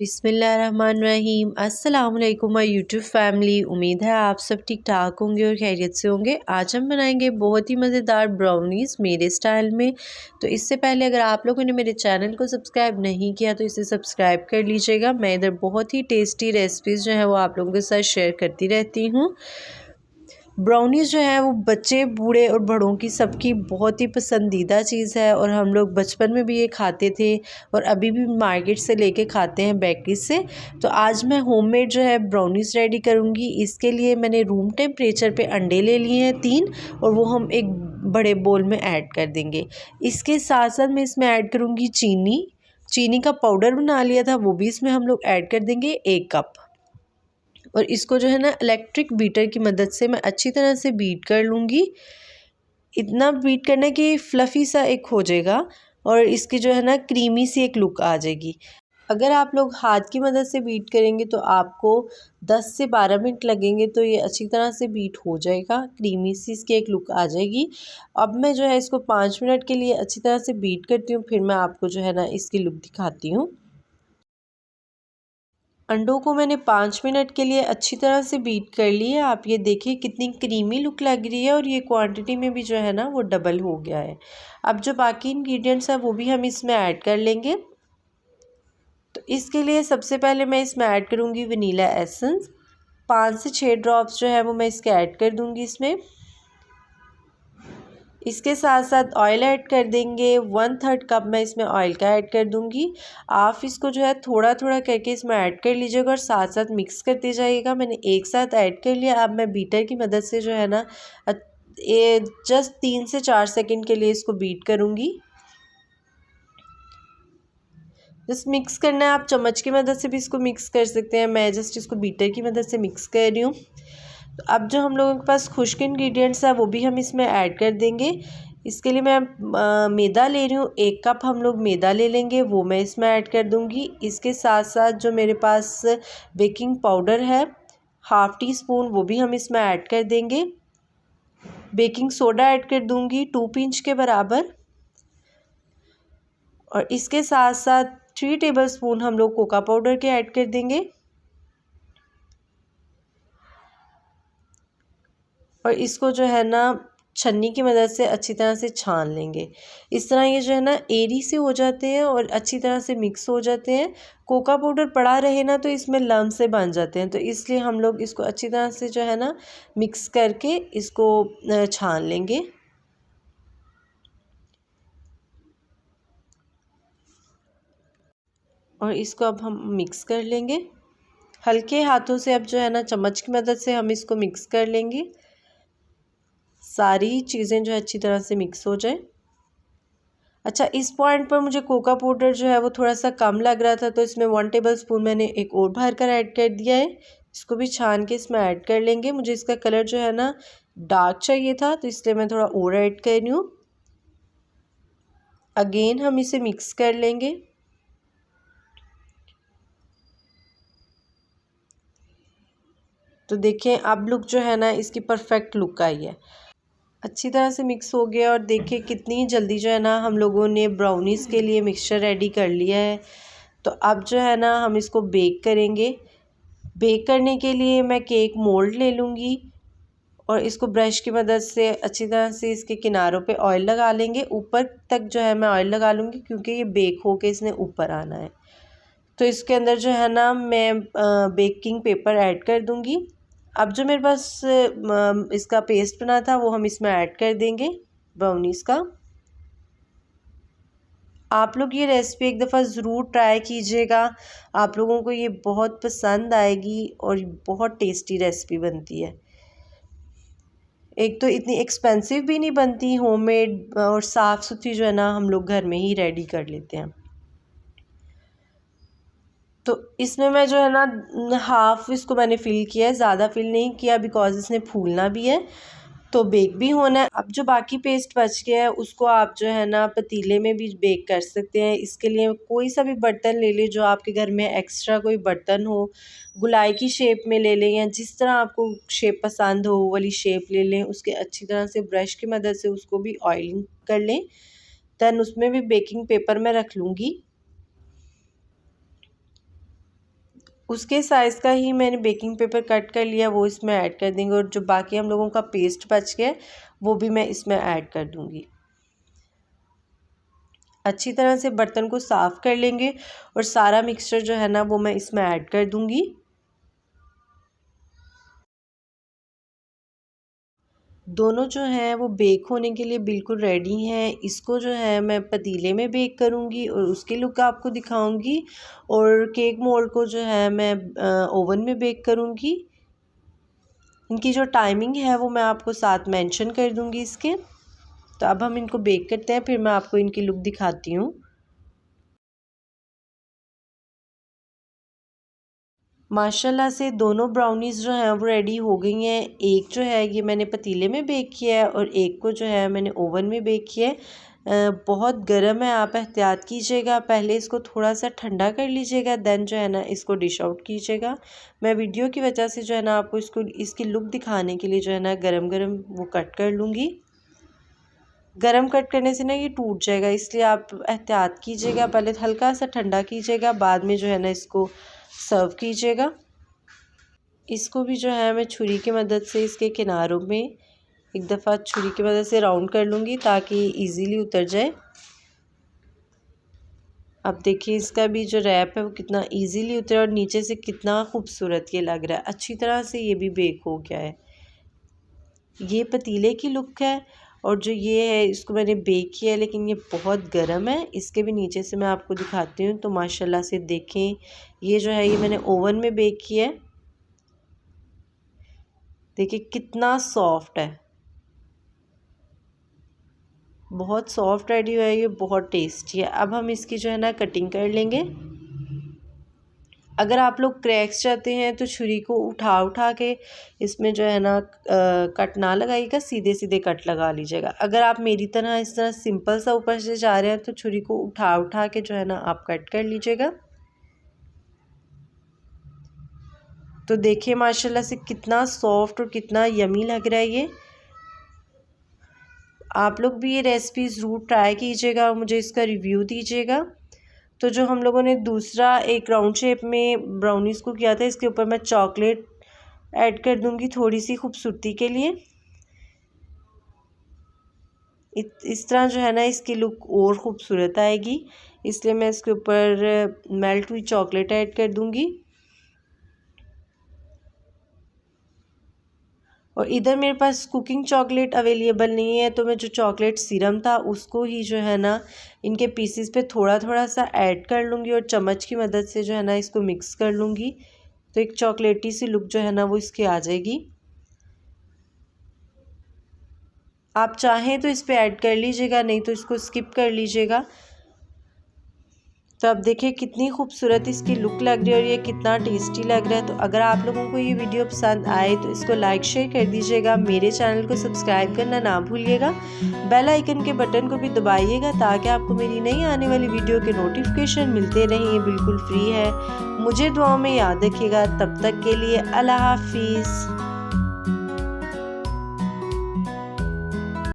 बिस्मिल्लाहिर्रहमानिर्रहीम। अस्सलाम वालेकुम माय यूट्यूब फैमिली। उम्मीद है आप सब ठीक ठाक होंगे और खैरियत से होंगे। आज हम बनाएंगे बहुत ही मज़ेदार ब्राउनीज़ मेरे स्टाइल में। तो इससे पहले अगर आप लोगों ने मेरे चैनल को सब्सक्राइब नहीं किया तो इसे सब्सक्राइब कर लीजिएगा। मैं इधर बहुत ही टेस्टी रेसिपीज़ जो है वो आप लोगों के साथ शेयर करती रहती हूँ। ब्राउनीज़ जो है वो बच्चे बूढ़े और बड़ों की सबकी बहुत ही पसंदीदा चीज़ है और हम लोग बचपन में भी ये खाते थे और अभी भी मार्केट से लेके खाते हैं बेकरी से। तो आज मैं होममेड जो है ब्राउनीज़ रेडी करूँगी। इसके लिए मैंने रूम टेम्परेचर पे अंडे ले लिए हैं 3 और वो हम एक बड़े बोल में ऐड कर देंगे। इसके साथ साथ मैं इसमें ऐड करूँगी चीनी का पाउडर बना लिया था वो भी इसमें हम लोग ऐड कर देंगे 1 कप। और इसको जो है ना इलेक्ट्रिक बीटर की मदद से मैं अच्छी तरह से बीट कर लूँगी। इतना बीट करना कि फ्लफ़ी सा एक हो जाएगा और इसकी जो है ना क्रीमी सी एक लुक आ जाएगी। अगर आप लोग हाथ की मदद से बीट करेंगे तो आपको 10 से 12 मिनट लगेंगे तो ये अच्छी तरह से बीट हो जाएगा, क्रीमी सी इसकी एक लुक आ जाएगी। अब मैं जो है इसको 5 मिनट के लिए अच्छी तरह से बीट करती हूँ, फिर मैं आपको जो है ना इसकी लुक दिखाती हूँ। अंडों को मैंने 5 मिनट के लिए अच्छी तरह से बीट कर लिया। आप ये देखिए कितनी क्रीमी लुक लग रही है और ये क्वांटिटी में भी जो है ना वो डबल हो गया है। अब जो बाकी इंग्रेडिएंट्स है वो भी हम इसमें ऐड कर लेंगे। तो इसके लिए सबसे पहले मैं इसमें ऐड करूँगी वनीला एसेंस। 5 से 6 ड्रॉप्स जो है वो मैं इसके ऐड कर दूँगी इसमें। इसके साथ साथ ऑयल ऐड कर देंगे। 1/3 कप मैं इसमें ऑयल का ऐड कर दूंगी। आप इसको जो है थोड़ा थोड़ा करके इसमें ऐड कर लीजिएगा और साथ साथ मिक्स करते जाइएगा। मैंने एक साथ ऐड कर लिया। अब मैं बीटर की मदद से जो है ना ये जस्ट 3 से 4 सेकंड के लिए इसको बीट करूँगी। जस्ट मिक्स करना है, आप चम्मच की मदद से भी इसको मिक्स कर सकते हैं। मैं जस्ट इसको बीटर की मदद से मिक्स कर रही हूँ। तो अब जो हम लोगों के पास खुश्क इंग्रेडिएंट्स है वो भी हम इसमें ऐड कर देंगे। इसके लिए मैं मैदा ले रही हूँ। 1 कप हम लोग मैदा ले लेंगे, वो मैं इसमें ऐड कर दूँगी। इसके साथ साथ जो मेरे पास बेकिंग पाउडर है 1/2 टीस्पून वो भी हम इसमें ऐड कर देंगे। बेकिंग सोडा ऐड कर दूँगी 2 पिंच के बराबर। और इसके साथ साथ 3 टेबलस्पून हम लोग कोका पाउडर के ऐड कर देंगे। और इसको जो है ना छन्नी की मदद से अच्छी तरह से छान लेंगे। इस तरह ये जो है ना एरी से हो जाते हैं और अच्छी तरह से मिक्स हो जाते हैं। कोका पाउडर पड़ा रहे ना तो इसमें लम्प से बन जाते हैं, तो इसलिए हम लोग इसको अच्छी तरह से जो है ना मिक्स करके इसको छान लेंगे। और इसको अब हम मिक्स कर लेंगे हल्के हाथों से। अब जो है ना चम्मच की मदद से हम इसको मिक्स कर लेंगे। सारी चीज़ें जो है अच्छी तरह से मिक्स हो जाए। अच्छा, इस पॉइंट पर मुझे कोका पाउडर जो है वो थोड़ा सा कम लग रहा था तो इसमें 1 टेबलस्पून मैंने एक और भर कर ऐड कर दिया है। इसको भी छान के इसमें ऐड कर लेंगे। मुझे इसका कलर जो है ना डार्क चाहिए था तो इसलिए मैं थोड़ा और ऐड कर रही हूँ। अगेन हम इसे मिक्स कर लेंगे। तो देखें अब लुक जो है ना इसकी परफेक्ट लुक आई है। अच्छी तरह से मिक्स हो गया और देखिए कितनी जल्दी जो है ना हम लोगों ने ब्राउनीज़ के लिए मिक्सचर रेडी कर लिया है। तो अब जो है ना हम इसको बेक करेंगे। बेक करने के लिए मैं केक मोल्ड ले लूँगी और इसको ब्रश की मदद से अच्छी तरह से इसके किनारों पे ऑयल लगा लेंगे। ऊपर तक जो है मैं ऑयल लगा लूँगी क्योंकि ये बेक होके इसने ऊपर आना है। तो इसके अंदर जो है ना मैं बेकिंग पेपर ऐड कर दूँगी। अब जो मेरे पास इसका पेस्ट बना था वो हम इसमें ऐड कर देंगे ब्राउनीज़ का। आप लोग ये रेसिपी एक दफ़ा ज़रूर ट्राई कीजिएगा। आप लोगों को ये बहुत पसंद आएगी और बहुत टेस्टी रेसिपी बनती है। एक तो इतनी एक्सपेंसिव भी नहीं बनती, होममेड और साफ़ सुथरी जो है ना हम लोग घर में ही रेडी कर लेते हैं। तो इसमें मैं जो है ना हाफ़ इसको मैंने फ़िल किया है, ज़्यादा फ़िल नहीं किया बिकॉज़ इसने फूलना भी है तो बेक भी होना है। अब जो बाकी पेस्ट बच गया है उसको आप जो है ना पतीले में भी बेक कर सकते हैं। इसके लिए कोई सा भी बर्तन ले लें जो आपके घर में एक्स्ट्रा कोई बर्तन हो, गोलाई की शेप में ले लें या जिस तरह आपको शेप पसंद हो वो वाली शेप ले लें। उसके अच्छी तरह से ब्रश की मदद से उसको भी ऑयलिंग कर लें। दैन उसमें भी बेकिंग पेपर मैं रख लूँगी। उसके साइज़ का ही मैंने बेकिंग पेपर कट कर लिया, वो इसमें ऐड कर देंगे और जो बाकी हम लोगों का पेस्ट बच गया वो भी मैं इसमें ऐड कर दूँगी। अच्छी तरह से बर्तन को साफ़ कर लेंगे और सारा मिक्सचर जो है ना वो मैं इसमें ऐड कर दूँगी। दोनों जो हैं वो बेक होने के लिए बिल्कुल रेडी हैं। इसको जो है मैं पतीले में बेक करूँगी और उसके लुक आपको दिखाऊँगी, और केक मोल्ड को जो है मैं ओवन में बेक करूँगी। इनकी जो टाइमिंग है वो मैं आपको साथ मेंशन कर दूँगी इसके। तो अब हम इनको बेक करते हैं, फिर मैं आपको इनकी लुक दिखाती हूँ। माशाल्लाह से दोनों ब्राउनीज़ जो हैं वो रेडी हो गई हैं। एक जो है ये मैंने पतीले में बेक किया है और एक को जो है मैंने ओवन में बेक किया है। बहुत गर्म है, आप एहतियात कीजिएगा। पहले इसको थोड़ा सा ठंडा कर लीजिएगा, देन जो है ना इसको डिश आउट कीजिएगा। मैं वीडियो की वजह से जो है ना आपको इसकी लुक दिखाने के लिए जो है ना गरम गरम वो कट कर लूँगी। गरम कट करने से ना ये टूट जाएगा, इसलिए आप एहतियात कीजिएगा। पहले हल्का सा ठंडा कीजिएगा, बाद में जो है ना इसको सर्व कीजिएगा। इसको भी जो है मैं छुरी की मदद से इसके किनारों में एक दफ़ा छुरी की मदद से राउंड कर लूँगी ताकि इजीली उतर जाए। अब देखिए इसका भी जो रैप है वो कितना इजीली उतरा और नीचे से कितना खूबसूरत ये लग रहा है। अच्छी तरह से ये भी बेक हो गया है। ये पतीले की लुक है और जो ये है इसको मैंने बेक किया है, लेकिन ये बहुत गर्म है। इसके भी नीचे से मैं आपको दिखाती हूँ। तो माशाल्लाह से देखें, ये जो है ये मैंने ओवन में बेक किया है। देखिए कितना सॉफ्ट है, बहुत सॉफ्ट रेडी हुआ है, ये बहुत टेस्टी है। अब हम इसकी जो है ना कटिंग कर लेंगे। अगर आप लोग क्रैक्स चाहते हैं तो छुरी को उठा उठा के इसमें जो है ना कट ना लगाइएगा, सीधे सीधे कट लगा लीजिएगा। अगर आप मेरी तरह इस तरह सिंपल सा ऊपर से जा रहे हैं तो छुरी को उठा उठा के जो है ना आप कट कर लीजिएगा। तो देखिए माशाल्लाह से कितना सॉफ्ट और कितना यमी लग रहा है ये। आप लोग भी ये रेसिपी ज़रूर ट्राई कीजिएगा और मुझे इसका रिव्यू दीजिएगा। तो जो हम लोगों ने दूसरा एक राउंड शेप में ब्राउनीज़ को किया था, इसके ऊपर मैं चॉकलेट ऐड कर दूंगी थोड़ी सी खूबसूरती के लिए। इस तरह जो है ना इसकी लुक और ख़ूबसूरत आएगी, इसलिए मैं इसके ऊपर मेल्ट हुई चॉकलेट ऐड कर दूंगी। और इधर मेरे पास कुकिंग चॉकलेट अवेलेबल नहीं है, तो मैं जो चॉकलेट सीरम था उसको ही जो है ना इनके पीसेस पे थोड़ा थोड़ा सा ऐड कर लूँगी और चम्मच की मदद से जो है ना इसको मिक्स कर लूँगी। तो एक चॉकलेटी सी लुक जो है ना वो इसकी आ जाएगी। आप चाहें तो इस पर ऐड कर लीजिएगा, नहीं तो इसको स्किप कर लीजिएगा। तो अब देखिए कितनी खूबसूरत इसकी लुक लग रही है और ये कितना टेस्टी लग रहा है। तो अगर आप लोगों को ये वीडियो पसंद आए तो इसको लाइक शेयर कर दीजिएगा। मेरे चैनल को सब्सक्राइब करना ना भूलिएगा। बेल आइकन के बटन को भी दबाइएगा ताकि आपको मेरी नई आने वाली वीडियो के नोटिफिकेशन मिलते रहें। ये बिल्कुल फ्री है। मुझे दुआओं में याद रखिएगा। तब तक के लिए अल्लाह हाफिज़।